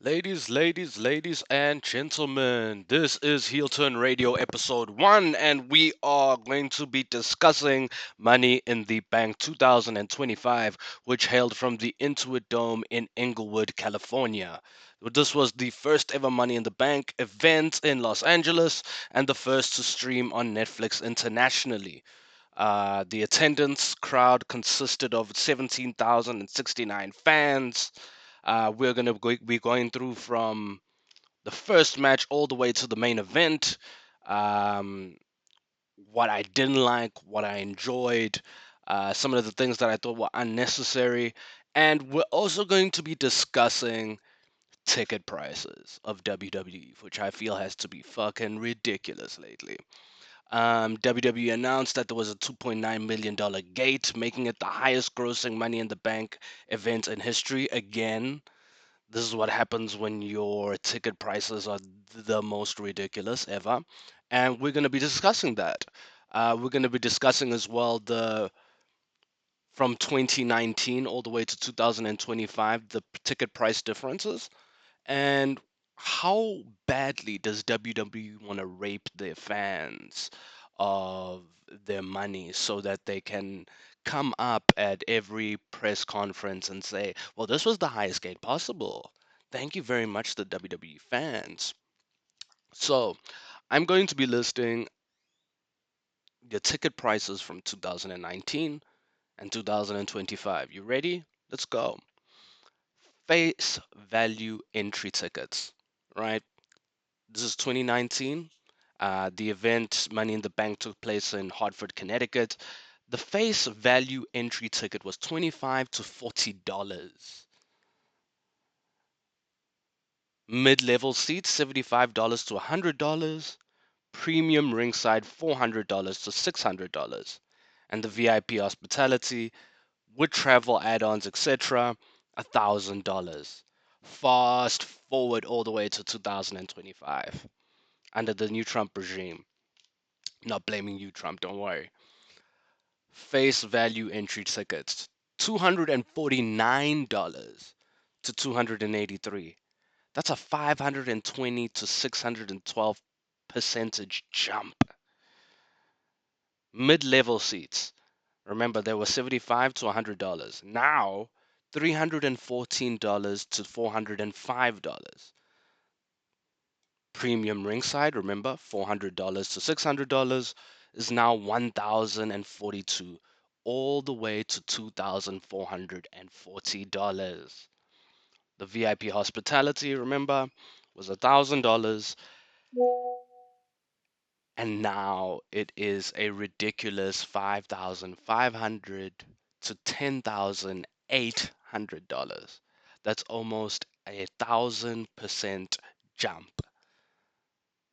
Ladies, and gentlemen, this is Heel Turn Radio episode 1, and we are going to be discussing Money in the Bank 2025, which hailed from the Intuit Dome in Inglewood, California. This was the first ever Money in the Bank event in Los Angeles and the first to stream on Netflix internationally. The attendance crowd consisted of 17,069 fans. We're going to be going through from the first match all the way to the main event. Um, what I didn't like, what I enjoyed, some of the things that I thought were unnecessary. And we're also going to be discussing ticket prices of WWE, which I feel has to be fucking ridiculous lately. WWE announced that there was a $2.9 million gate, making it the highest grossing Money in the Bank event in history. Again, this is what happens when your ticket prices are the most ridiculous ever. And we're going to be discussing that. We're going to be discussing as well the from 2019 all the way to 2025 the ticket price differences and how badly does WWE want to rape their fans of their money so that they can come up at every press conference and say, well, this was the highest gate possible. Thank you very much, the WWE fans. So I'm going to be listing the ticket prices from 2019 and 2025. You ready? Let's go. Face value entry tickets, right? This is 2019. The event Money in the Bank took place in Hartford, Connecticut. The face value entry ticket was $25 to $40. Mid-level seats $75 to $100. Premium ringside $400 to $600. And the VIP hospitality with travel add-ons, etc., $1,000. Fast forward all the way to 2025 under the new Trump regime. Not blaming you, Trump, don't worry. Face value entry tickets $249 to 283. That's a 520 to 612 percentage jump. Mid-level seats. Remember, they were 75 to $100. Now, $314 to $405. Premium ringside, remember, $400 to $600 is now $1,042, all the way to $2,440. The VIP hospitality, remember, was $1,000, and now it is a ridiculous 5,500 to $10,800. That's almost 1,000% jump.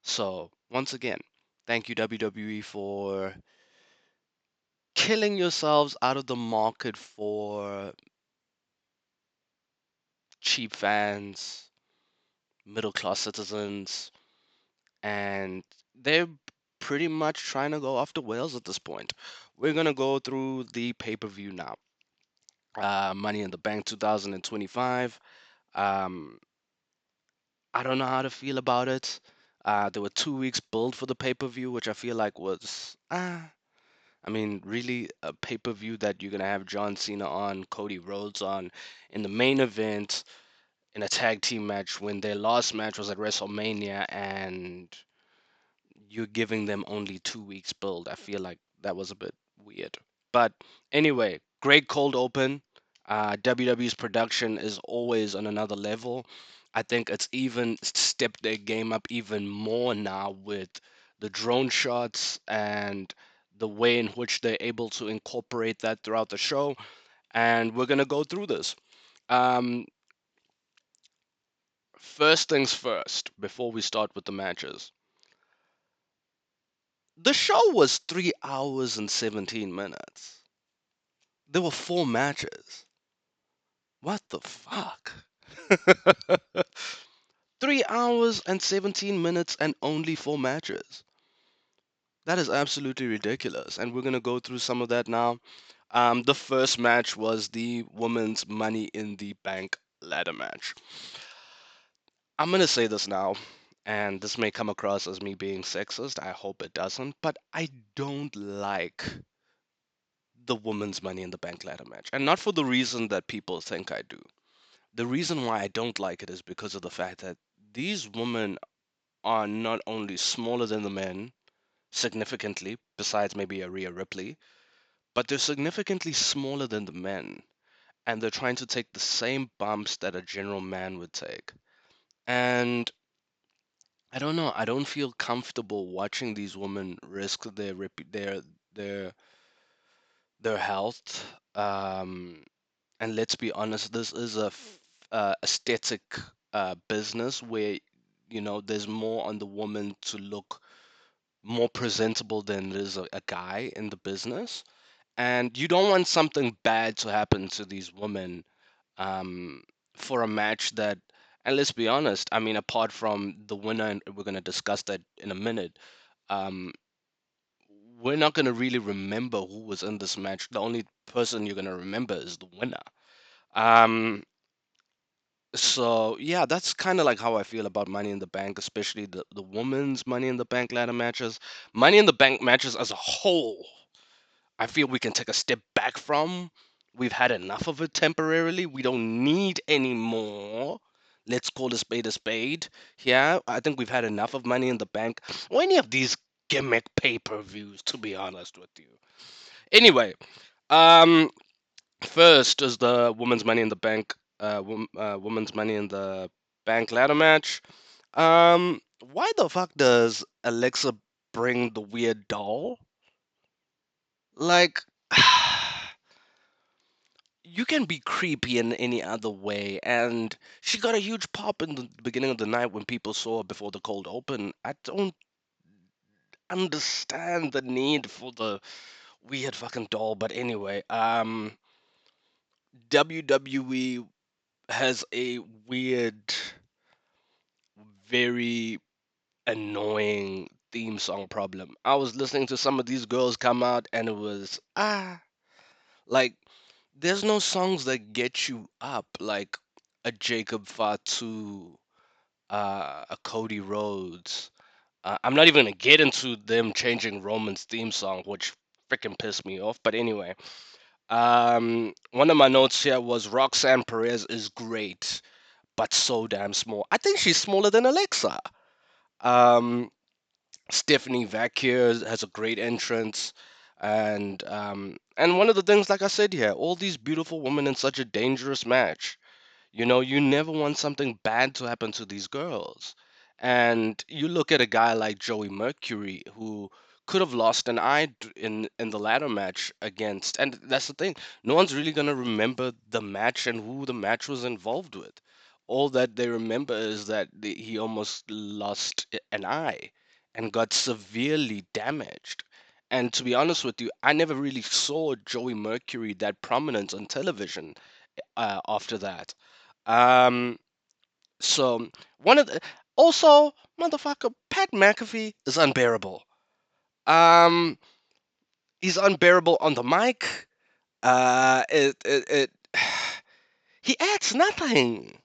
So, once again, thank you, WWE, for killing yourselves out of the market for cheap fans, middle class citizens, and they're pretty much trying to go after whales at this point. We're going to go through the pay per view now. Money in the Bank 2025. Um, I don't know how to feel about it. There were 2 weeks build for the pay per view, which I feel like was I mean, really, a pay per view that you're gonna have John Cena on, Cody Rhodes on, in the main event in a tag team match when their last match was at WrestleMania, and you're giving them only 2 weeks build. I feel like that was a bit weird. But anyway, great cold open. WWE's production is always on another level. I think it's even stepped their game up even more now with the drone shots and the way in which they're able to incorporate that throughout the show. And we're going to go through this. Um, First things first, before we start with the matches. The show was 3 hours and 17 minutes. There were 4 matches. What the fuck? 3 hours and 17 minutes and only 4 matches. That is absolutely ridiculous. And we're going to go through some of that now. The first match was the women's Money in the Bank ladder match. I'm gonna say this now, and this may come across as me being sexist. I hope it doesn't, but I don't like the women's Money in the Bank ladder match, and not for the reason that people think I do. The reason why I don't like it is because of the fact that these women are not only smaller than the men, significantly, besides maybe a Rhea Ripley, but they're significantly smaller than the men, and they're trying to take the same bumps that a general man would take. And I don't know. I don't feel comfortable watching these women risk their their health. And let's be honest, this is aesthetic business where there's more on the woman to look more presentable than there's a guy in the business, and you don't want something bad to happen to these women um, for a match that. And let's be honest, I mean, apart from the winner, and we're going to discuss that in a minute, um, we're not going to really remember who was in this match. The only person you're going to remember is the winner. Um, so yeah, that's kind of like how I feel about Money in the Bank, especially the women's Money in the Bank ladder matches. Money in the Bank matches as a whole, I feel we can take a step back from. We've had enough of it temporarily. We don't need any more. Let's call a spade a spade. Yeah, I think we've had enough of Money in the Bank or any of these gimmick pay-per-views, to be honest with you. Anyway, um, first is the women's Money in the Bank, women's Money in the Bank ladder match. Why the fuck does Alexa bring the weird doll? Like, you can be creepy in any other way, and she got a huge pop in the beginning of the night when people saw her before the cold open. I don't understand the need for the weird fucking doll, but anyway, WWE has a weird, very annoying theme song problem. I was listening to some of these girls come out, and it was like there's no songs that get you up like a Jacob Fatu, a Cody Rhodes. I'm not even gonna get into them changing Roman's theme song, which freaking pissed me off. But anyway, one of my notes here was Roxanne Perez is great, but so damn small. I think she's smaller than Alexa. Um, Stephanie Vacquier has a great entrance, and one of the things, like I said here, all these beautiful women in such a dangerous match. You never want something bad to happen to these girls. And you look at a guy like Joey Mercury, who could have lost an eye in the ladder match against. And that's the thing. No one's really gonna remember the match and who the match was involved with. All that they remember is that he almost lost an eye and got severely damaged. And to be honest with you, I never really saw Joey Mercury that prominent on television after that. Um, so one of the also motherfucker Pat McAfee is unbearable. Um, he's unbearable on the mic. It he adds nothing.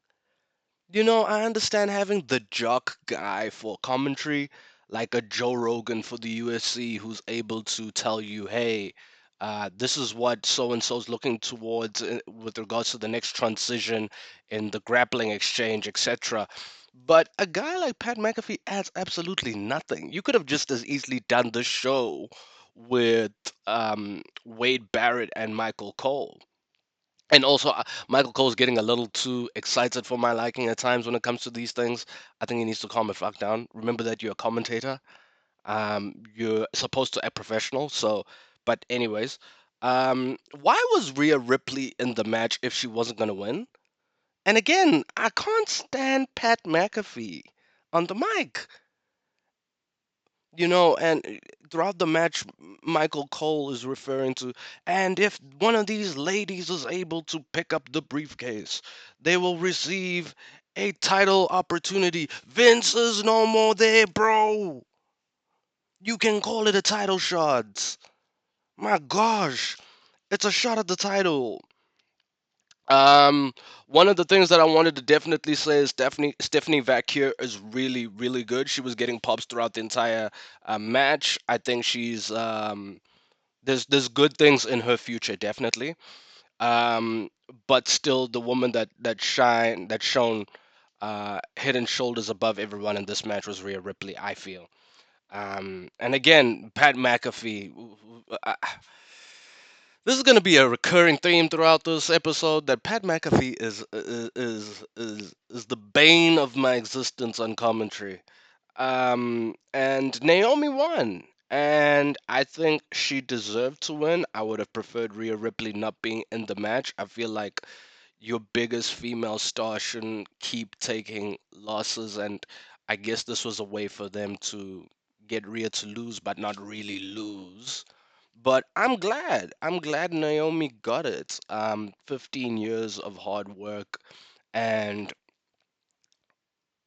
I understand having the jock guy for commentary, like a Joe Rogan for the UFC, who's able to tell you, hey, this is what so and so's looking towards with regards to the next transition in the grappling exchange, etc. But a guy like Pat McAfee adds absolutely nothing. You could have just as easily done the show with Wade Barrett and Michael Cole. And also, Michael Cole's getting a little too excited for my liking at times when it comes to these things. I think he needs to calm the fuck down. Remember that you're a commentator. You're supposed to act professional. So, but anyways, why was Rhea Ripley in the match if she wasn't gonna win? And again, I can't stand Pat McAfee on the mic. And throughout the match, Michael Cole is referring to, and if one of these ladies is able to pick up the briefcase, they will receive a title opportunity. Vince is no more there, bro. You can call it a title shot. My gosh, it's a shot at the title. Um, One of the things that I wanted to definitely say is Stephanie Vacquier is really really good. She was getting pops throughout the entire match. I think there's good things in her future definitely. Um, but still, the woman that shone head and shoulders above everyone in this match was Rhea Ripley. I feel. And again, Pat McAfee. This is going to be a recurring theme throughout this episode that Pat McAfee is the bane of my existence on commentary. And Naomi won, and I think she deserved to win. I would have preferred Rhea Ripley not being in the match. I feel like your biggest female star shouldn't keep taking losses, and I guess this was a way for them to get Rhea to lose, but not really lose. But I'm glad. I'm glad Naomi got it. 15 years of hard work and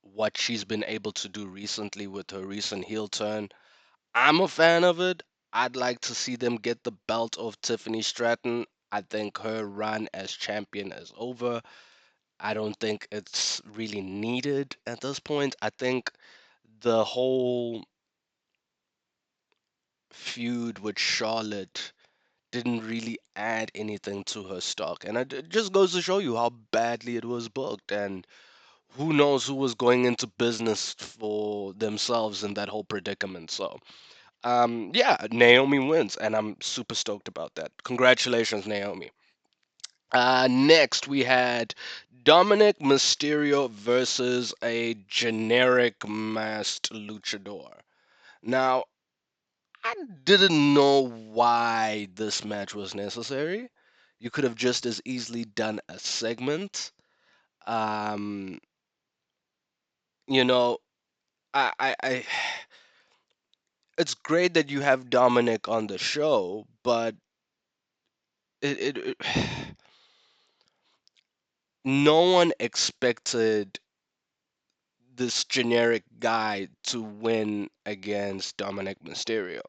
what she's been able to do recently with her recent heel turn. I'm a fan of it. I'd like to see them get the belt of Tiffany Stratton. I think her run as champion is over. I don't think it's really needed at this point. I think the whole feud with Charlotte didn't really add anything to her stock. And it just goes to show you how badly it was booked. And who knows who was going into business for themselves in that whole predicament. So, yeah, Naomi wins. And I'm super stoked about that. Congratulations, Naomi. Next, we had Dominic Mysterio versus a generic masked luchador. Now, I didn't know why this match was necessary. You could have just as easily done a segment. Um, you know, I it's great that you have Dominic on the show, but it no one expected this generic guy to win against Dominic Mysterio.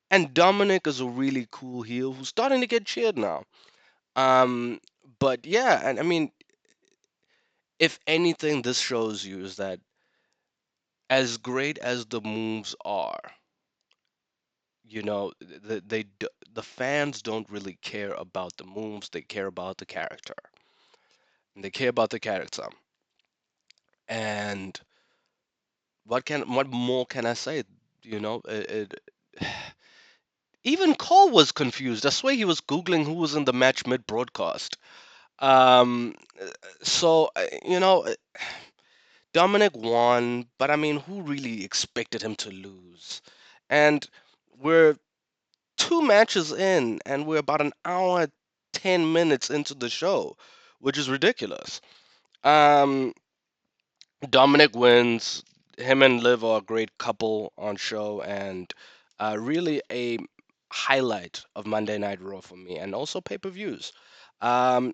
And Dominic is a really cool heel who's starting to get cheered now. Um, but yeah, and I mean, if anything, this shows you is that as great as the moves are, the fans don't really care about the moves. They care about the character. And they care about the character. And what more can I say? Even Cole was confused. I swear he was googling who was in the match mid broadcast. Um, so Dominic won, but I mean, who really expected him to lose? And we're two matches in, and we're about an hour, 10 minutes into the show, which is ridiculous. Um, Dominic wins. Him and Liv are a great couple on show, and really a highlight of Monday Night Raw for me, and also pay per views.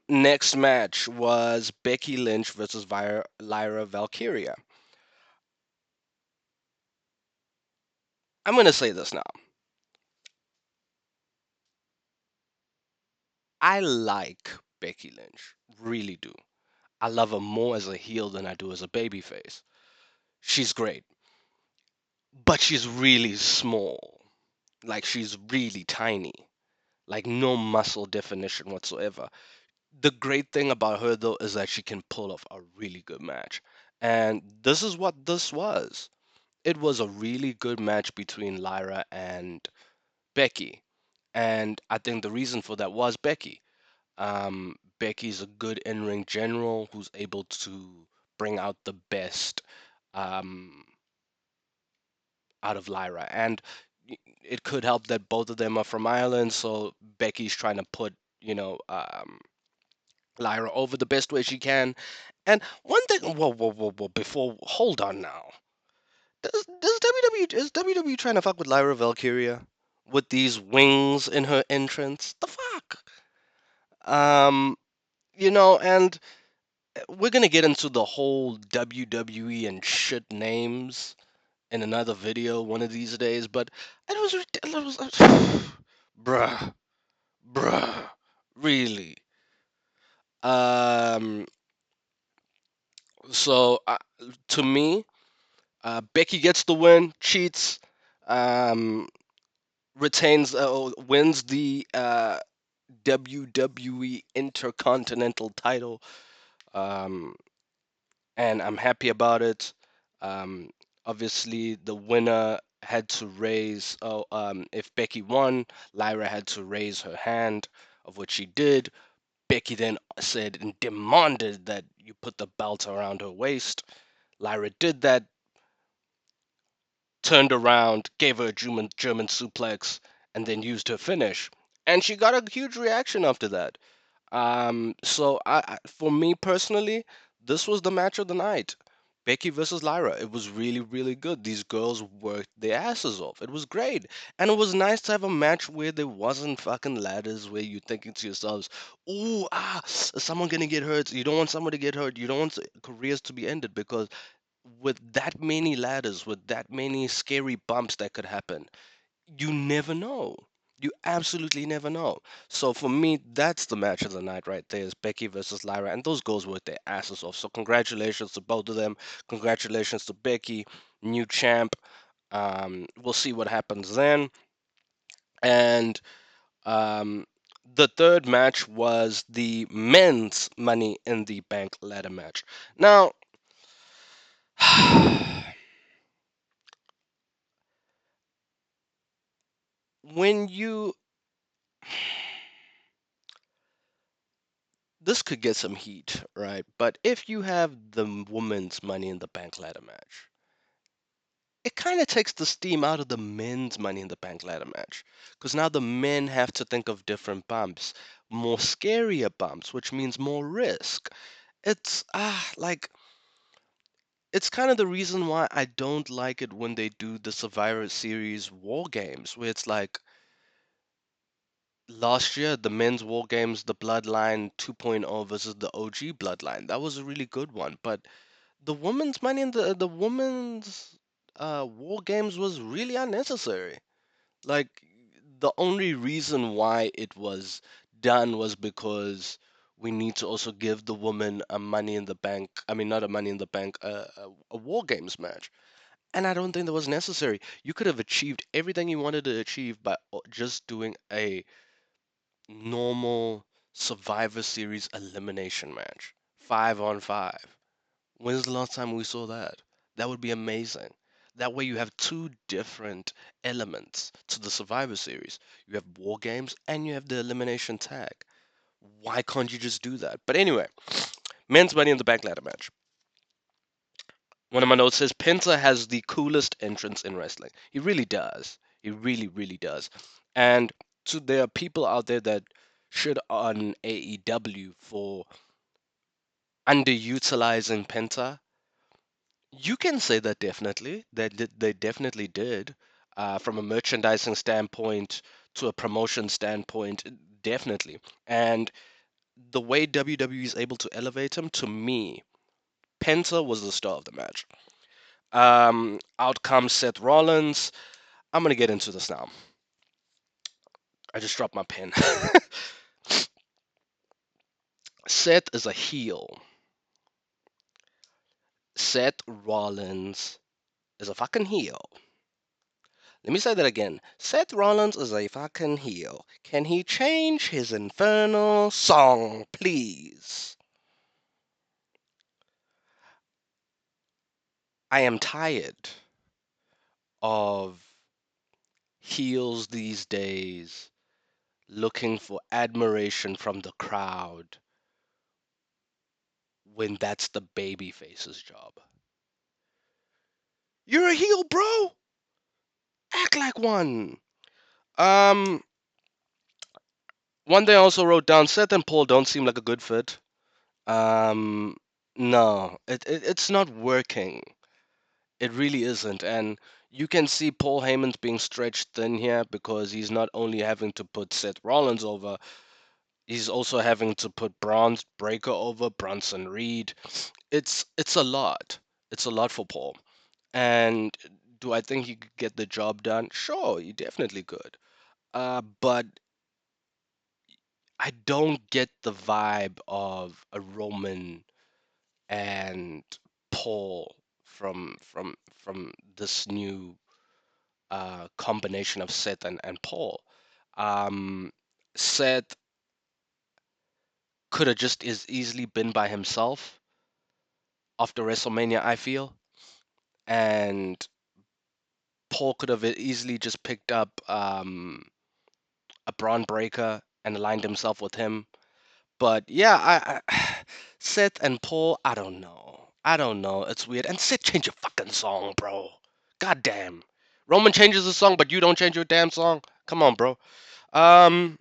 Next match was Becky Lynch versus Lyra Valkyria. I'm gonna say this now. I like Becky Lynch, really do. I love her more as a heel than I do as a babyface. She's great, but she's really small. Like she's really tiny. Like no muscle definition whatsoever. The great thing about her though is that she can pull off a really good match. And this is what this was. It was a really good match between Lyra and Becky. And I think the reason for that was Becky. Becky's a good in-ring general who's able to bring out the best um, out of Lyra. And it could help that both of them are from Ireland, so Becky's trying to put, Lyra over the best way she can. And one thing, whoa, before, hold on now. Does WWE, is WWE trying to fuck with Lyra Valkyria with these wings in her entrance? The fuck? Um, and we're gonna get into the whole WWE and shit names in another video one of these days, but bruh, bruh, really. Um, so to me, Becky gets the win, cheats, um, retains, wins the WWE Intercontinental title, um, and I'm happy about it. Um, Obviously, the winner had to raise. Oh, if Becky won, Lyra had to raise her hand, of which she did. Becky then said and demanded that you put the belt around her waist. Lyra did that, turned around, gave her a German suplex, and then used her finish. And she got a huge reaction after that. So for me personally, this was the match of the night. Becky versus Lyra. It was really, really good. These girls worked their asses off. It was great. And it was nice to have a match where there wasn't fucking ladders where you're thinking to yourselves, ooh, is someone gonna get hurt? You don't want someone to get hurt. You don't want careers to be ended because with that many ladders, with that many scary bumps that could happen, you never know. You absolutely never know. So for me, that's the match of the night right there is Becky versus Lyra, and those girls worked their asses off. So congratulations to both of them. Congratulations to Becky, new champ. We'll see what happens then. And um, the third match was the men's Money in the Bank ladder match. Now, when you this could get some heat, right? But if you have the women's Money in the Bank ladder match, it kind of takes the steam out of the men's Money in the Bank ladder match. Because now the men have to think of different bumps, more scarier bumps, which means more risk. It's, like, it's kind of the reason why I don't like it when they do the Survivor Series War Games, where it's like last year, the men's War Games, the Bloodline 2.0 versus the OG Bloodline. That was a really good one. But the women's money in the women's war games was really unnecessary. Like the only reason why it was done was because we need to also give the woman a money in the bank. I mean, not a money in the bank, a war games match. And I don't think that was necessary. You could have achieved everything you wanted to achieve by just doing a normal Survivor Series elimination match, 5-on-5. When's the last time we saw that? That would be amazing. That way you have two different elements to the Survivor Series. You have War Games and you have the Elimination Tag. Why can't you just do that? But anyway, men's Money in the Bank ladder match. One of my notes says Penta has the coolest entrance in wrestling. He really does. He really, really does. And so there are people out there that shit on AEW for underutilizing Penta. You can say that definitely. They definitely did. From a merchandising standpoint to a promotion standpoint, definitely. And the way WWE is able to elevate him, to me, Penta was the star of the match. Out comes Seth Rollins. I'm gonna get into this now. I just dropped my pen. Seth is a heel. Seth Rollins is a fucking heel. Let me say that again. Seth Rollins is a fucking heel. Can he change his infernal song, please? I am tired of heels these days looking for admiration from the crowd when that's the babyface's job. You're a heel, bro. Act like one. Um, One thing I also wrote down: Seth and Paul don't seem like a good fit. Um, no, it's not working. It really isn't. And you can see Paul Heyman's being stretched thin here because he's not only having to put Seth Rollins over, he's also having to put Braun Breaker over, Bronson Reed. It's a lot. It's a lot for Paul. And do I think he could get the job done? Sure, he definitely could. But I don't get the vibe of a Roman and Paul from this new combination of Seth and Paul. Um, Seth could have just as easily been by himself after WrestleMania, I feel, and Paul could have easily just picked up a Braun Breaker and aligned himself with him. But yeah, Seth and Paul, I don't know. I don't know. It's weird. And Seth, change your fucking song, bro. God damn. Roman changes the song, but you don't change your damn song. Come on, bro. Um,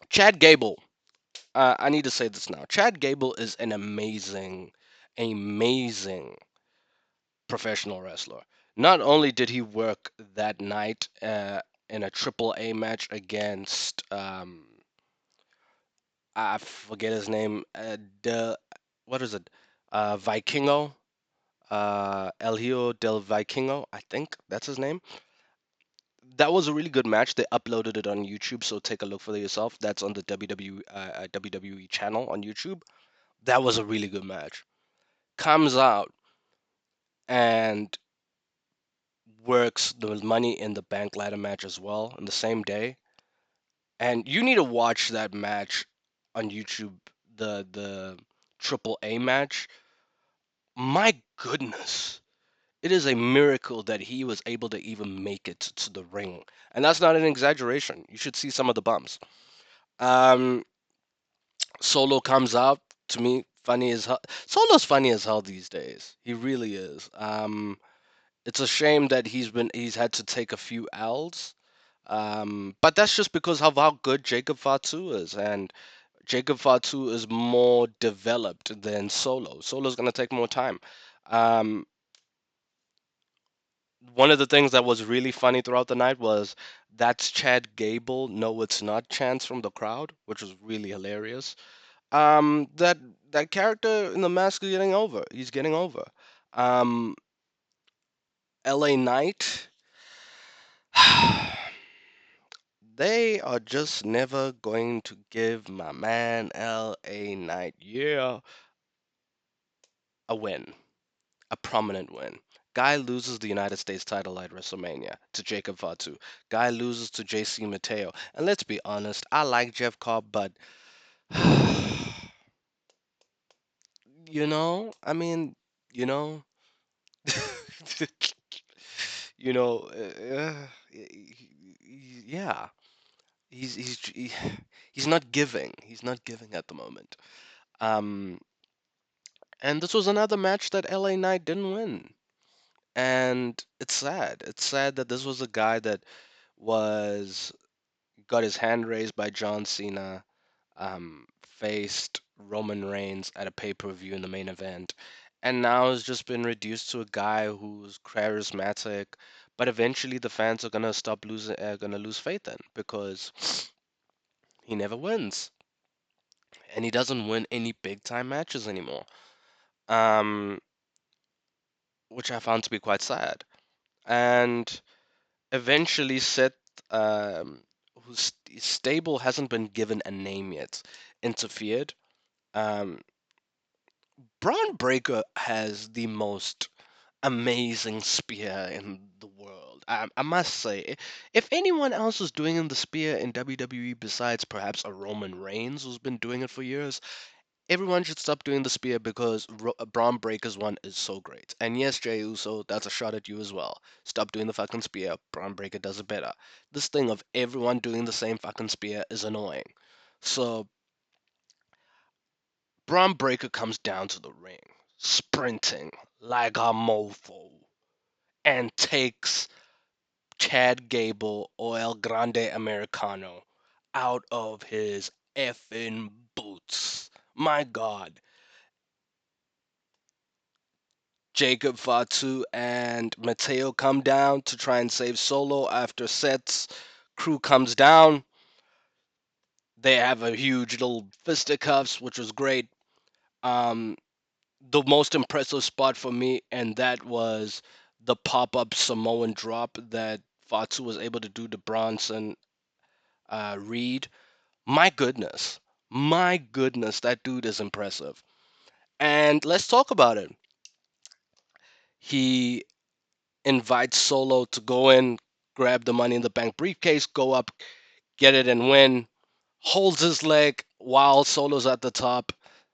Chad Gable. I need to say this now. Chad Gable is an amazing professional wrestler. Not only did he work that night in a triple A match against I forget his name, the what is it, Vikingo, El Hijo del Vikingo, I think that's his name. That was a really good match. They uploaded it on YouTube, so take a look for yourself. That's on the WWE channel on YouTube. That was a really good match. Comes out and works the Money in the Bank ladder match as well on the same day. And you need to watch that match on YouTube, the Triple A match. My goodness, it is a miracle that he was able to even make it to the ring, and that's not an exaggeration. You should see some of the bumps. Um, Solo comes out to me funny as hell. Solo's funny as hell these days. He really is. It's a shame that he's had to take a few L's. But that's just because of how good Jacob Fatu is, and Jacob Fatu is more developed than Solo. Solo's gonna take more time. Um, One of the things that was really funny throughout the night was that's Chad Gable, no, it's not chants from the crowd, which was really hilarious. That that character in the mask is getting over. He's getting over. Um, LA Knight, they are just never going to give my man LA Knight, yeah, a win. A prominent win. Guy loses the United States title at WrestleMania to Jacob Fatu. Guy loses to JC Mateo. And let's be honest, I like Jeff Cobb, but I mean, you know, you know, yeah, he's not giving. He's not giving at the moment. Um, and this was another match that LA Knight didn't win. And it's sad. It's sad that this was a guy that was got his hand raised by John Cena, faced Roman Reigns at a pay-per-view in the main event, and now has just been reduced to a guy who's charismatic, but eventually the fans are gonna lose faith in because he never wins, and he doesn't win any big-time matches anymore. Um, which I found to be quite sad. And eventually Seth, whose stable hasn't been given a name yet, interfered. Um, Braun Breaker has the most amazing spear in the world. I must say, if anyone else was doing the spear in WWE besides perhaps a Roman Reigns who's been doing it for years, everyone should stop doing the spear because Braun Breaker's one is so great. And yes, Jey Uso, that's a shot at you as well. Stop doing the fucking spear. Braun Breaker does it better. This thing of everyone doing the same fucking spear is annoying. So Braun Breaker comes down to the ring, sprinting like a mofo, and takes Chad Gable or El Grande Americano out of his effing boots. My God. Jacob Fatu and Mateo come down to try and save Solo after Seth's crew comes down. They have a huge little fisticuffs, which was great. Um, the most impressive spot for me, and that was the pop-up Samoan drop that Fatu was able to do to Bronson Reed. My goodness. My goodness, that dude is impressive. And let's talk about it. He invites Solo to go in, grab the money in the bank briefcase, go up, get it, and win. Holds his leg while Solo's at the top,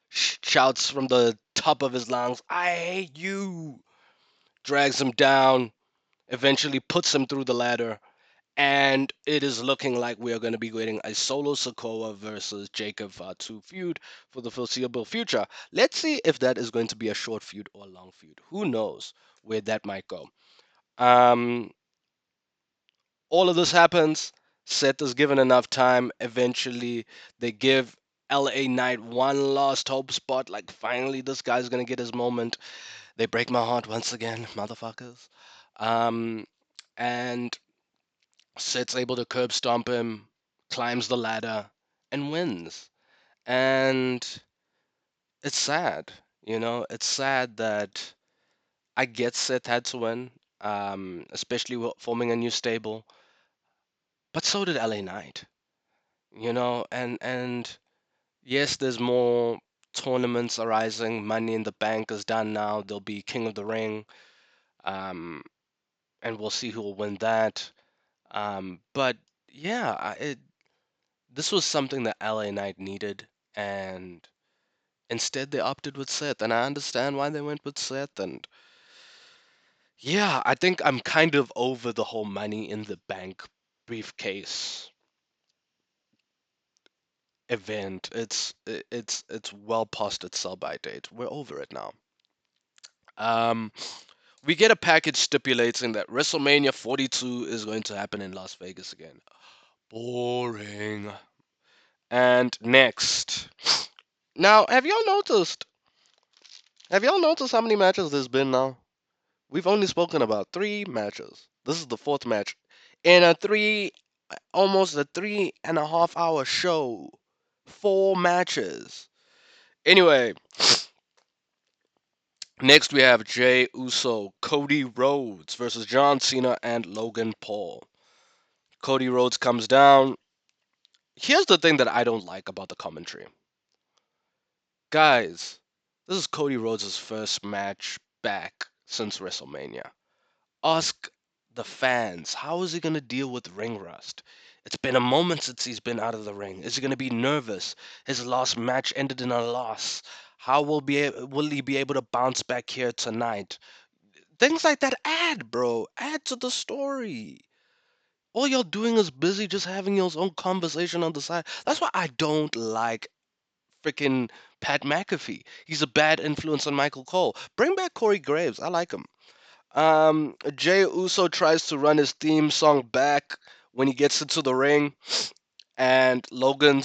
shouts from the top of his lungs, I hate you. Drags him down, eventually puts him through the ladder. And it is looking like we are going to be getting a Solo Sokoa versus Jacob Fatu feud for the foreseeable future. Let's see if that is going to be a short feud or a long feud. Who knows where that might go. Um, all of this happens. Seth is given enough time. Eventually, they give LA Knight one last hope spot. Like, finally, this guy's gonna get his moment. They break my heart once again, motherfuckers. Um, and Seth's able to curb stomp him, climbs the ladder, and wins. And it's sad, it's sad that I get Seth had to win, especially forming a new stable, but so did LA Knight. And yes, there's more tournaments arising. Money in the Bank is done now. There'll be King of the Ring, um, and we'll see who will win that. But yeah, this was something that LA Knight needed, and instead they opted with Seth, and I understand why they went with Seth. And yeah, I think I'm kind of over the whole Money in the Bank briefcase event. It's well past its sell by date. We're over it now. Um, we get a package stipulating that WrestleMania 42 is going to happen in Las Vegas again. Boring. And next. Now, Have y'all noticed how many matches there's been now? We've only spoken about 3 matches. This is the fourth match in almost a 3.5 hour show. 4 matches. Anyway, next we have Jay Uso, Cody Rhodes versus John Cena and Logan Paul. Cody Rhodes comes down. Here's the thing that I don't like about the commentary. Guys, this is Cody Rhodes' first match back since WrestleMania. Ask the fans, how is he going to deal with ring rust? It's been a moment since he's been out of the ring. Is he going to be nervous? His last match ended in a loss. How will he be able to bounce back here tonight? Things like that add, bro. Add to the story. All you're doing is busy just having your own conversation on the side. That's why I don't like freaking Pat McAfee. He's a bad influence on Michael Cole. Bring back Corey Graves. I like him. Jay Uso tries to run his theme song back when he gets into the ring, and Logan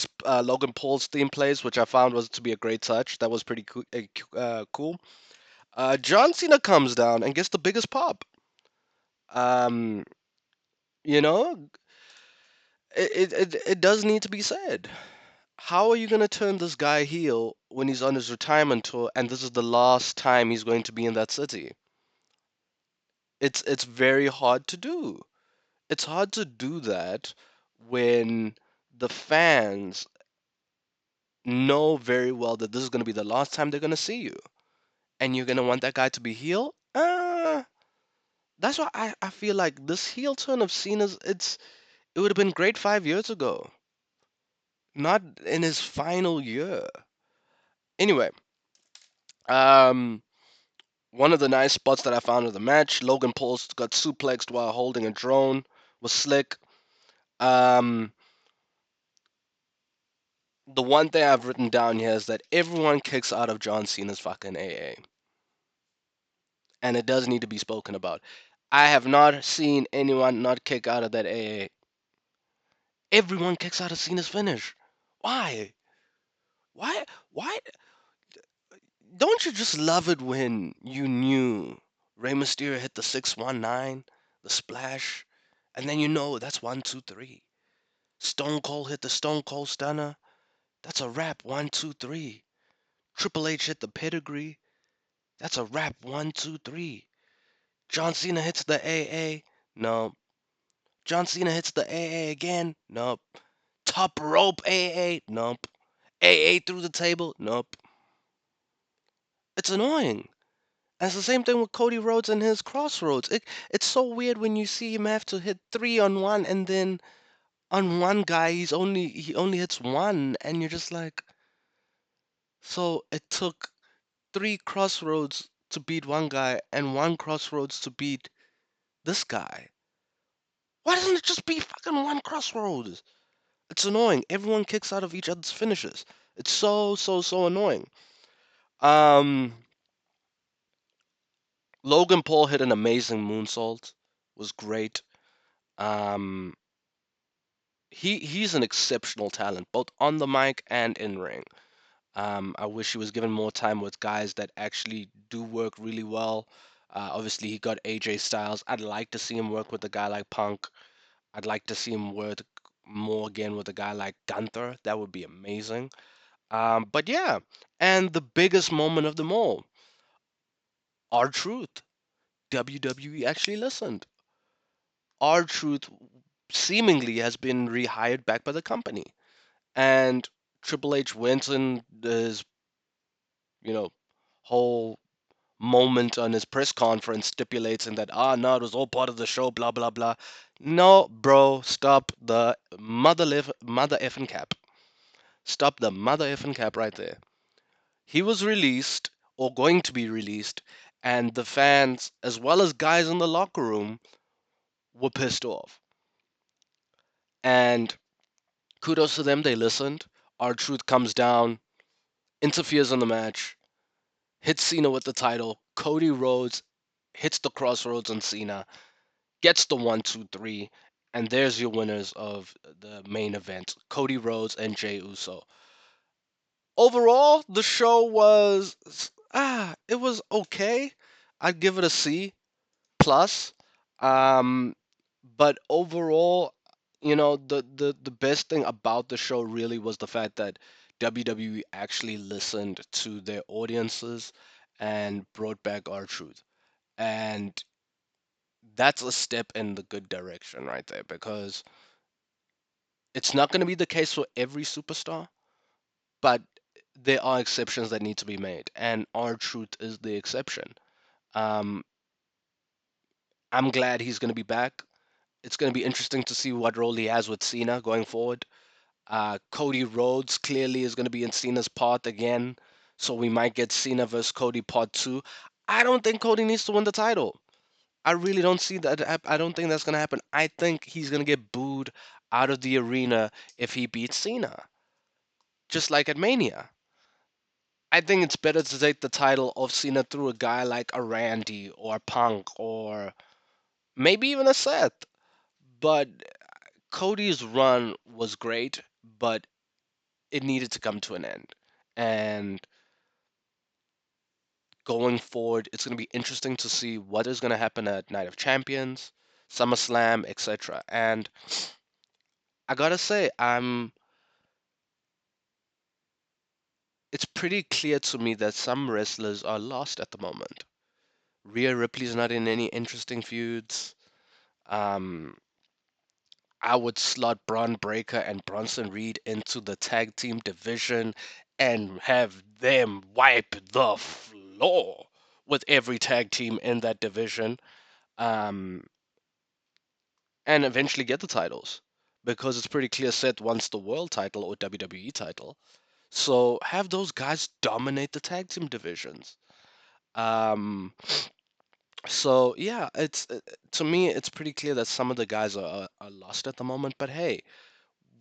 Paul's theme plays, which I found was to be a great touch. That was pretty cool. John Cena comes down and gets the biggest pop. Um, you know, it does need to be said. How are you gonna turn this guy heel when he's on his retirement tour, and this is the last time he's going to be in that city? It's very hard to do. It's hard to do that when the fans know very well that this is going to be the last time they're going to see you, and you're going to want that guy to be heel. That's why I feel like this heel turn of Cena's, it would have been great 5 years ago, not in his final year. Anyway, um one of the nice spots that I found in the match, Logan Paul got suplexed while holding a drone, was slick. um the one thing I've written down here is that everyone kicks out of John Cena's fucking AA, and it does need to be spoken about. I have not seen anyone not kick out of that AA. Everyone kicks out of Cena's finish. Why? Why? Why? Don't you just love it when you knew Rey Mysterio hit the 619, the splash, and then you know that's 1, 2, 3. Stone Cold hit the Stone Cold Stunner. That's a wrap. 1, 2, 3. Triple H hit the pedigree. That's a wrap. 1, 2, 3. John Cena hits the AA. No. John Cena hits the AA again. Nope. Top rope AA, nope. AA through the table, nope. It's annoying. And it's the same thing with Cody Rhodes and his crossroads. It's so weird when you see him have to hit three on one, and then on one guy he only hits one, and you're just like, so it took three crossroads to beat one guy and one crossroads to beat this guy. Why doesn't it just be fucking one crossroads? It's annoying. Everyone kicks out of each other's finishes. It's so annoying. Um, Logan Paul hit an amazing moonsault. Was great. Um, he's an exceptional talent, both on the mic and in ring. I wish he was given more time with guys that actually do work really well. Obviously, he got AJ Styles. I'd like to see him work with a guy like Punk. I'd like to see him work more again with a guy like Gunther. That would be amazing. But yeah, and the biggest moment of them all, our truth. WWE actually listened. Our truth seemingly has been rehired back by the company. And Triple H went in his, you know, whole moment on his press conference stipulating that, no, it was all part of the show, blah, blah, blah. No, bro, stop the mother effing cap. Stop the mother effing cap right there. He was released, or going to be released, and the fans, as well as guys in the locker room, were pissed off. And kudos to them, they listened. Our truth comes down, interferes in the match, hits Cena with the title. Cody Rhodes hits the crossroads on Cena, gets the 1, 2, 3, and there's your winners of the main event, Cody Rhodes and Jey Uso. Overall, the show was it was okay. I'd give it a C plus. Um, but overall, the best thing about the show really was the fact that WWE actually listened to their audiences and brought back our truth. And that's a step in the good direction right there, because it's not going to be the case for every superstar, but there are exceptions that need to be made, and our truth is the exception. Um, I'm glad he's going to be back. It's going to be interesting to see what role he has with Cena going forward. Cody Rhodes clearly is going to be in Cena's part again, so we might get Cena versus Cody part two. I don't think Cody needs to win the title. I really don't see that. I don't think that's going to happen. I think he's going to get booed out of the arena if he beats Cena, just like at Mania. I think it's better to take the title of Cena through a guy like a Randy or Punk or maybe even a Seth. But Cody's run was great, but it needed to come to an end. And going forward, it's going to be interesting to see what is going to happen at Night of Champions, SummerSlam, etc. And I gotta say, it's pretty clear to me that some wrestlers are lost at the moment. Rhea Ripley's not in any interesting feuds. Um, I would slot Braun Breaker and Bronson Reed into the tag team division and have them wipe the floor with every tag team in that division, um, and eventually get the titles, because it's pretty clear Seth wants the world title or WWE title. So have those guys dominate the tag team divisions. Um, so yeah, it's to me it's pretty clear that some of the guys are lost at the moment. But hey,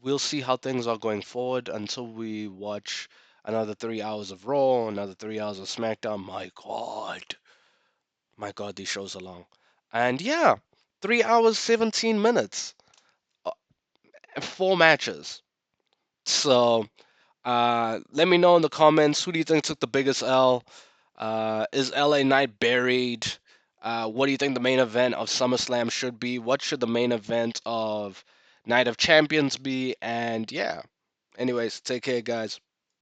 we'll see how things are going forward until we watch another 3 hours of Raw, another 3 hours of SmackDown. My God, these shows are long. And yeah, 3 hours, 17 minutes, uh, four matches. So let me know in the comments, who do you think took the biggest L? Is LA Knight buried? What do you think the main event of SummerSlam should be? What should the main event of Night of Champions be? And yeah, anyways, take care, guys.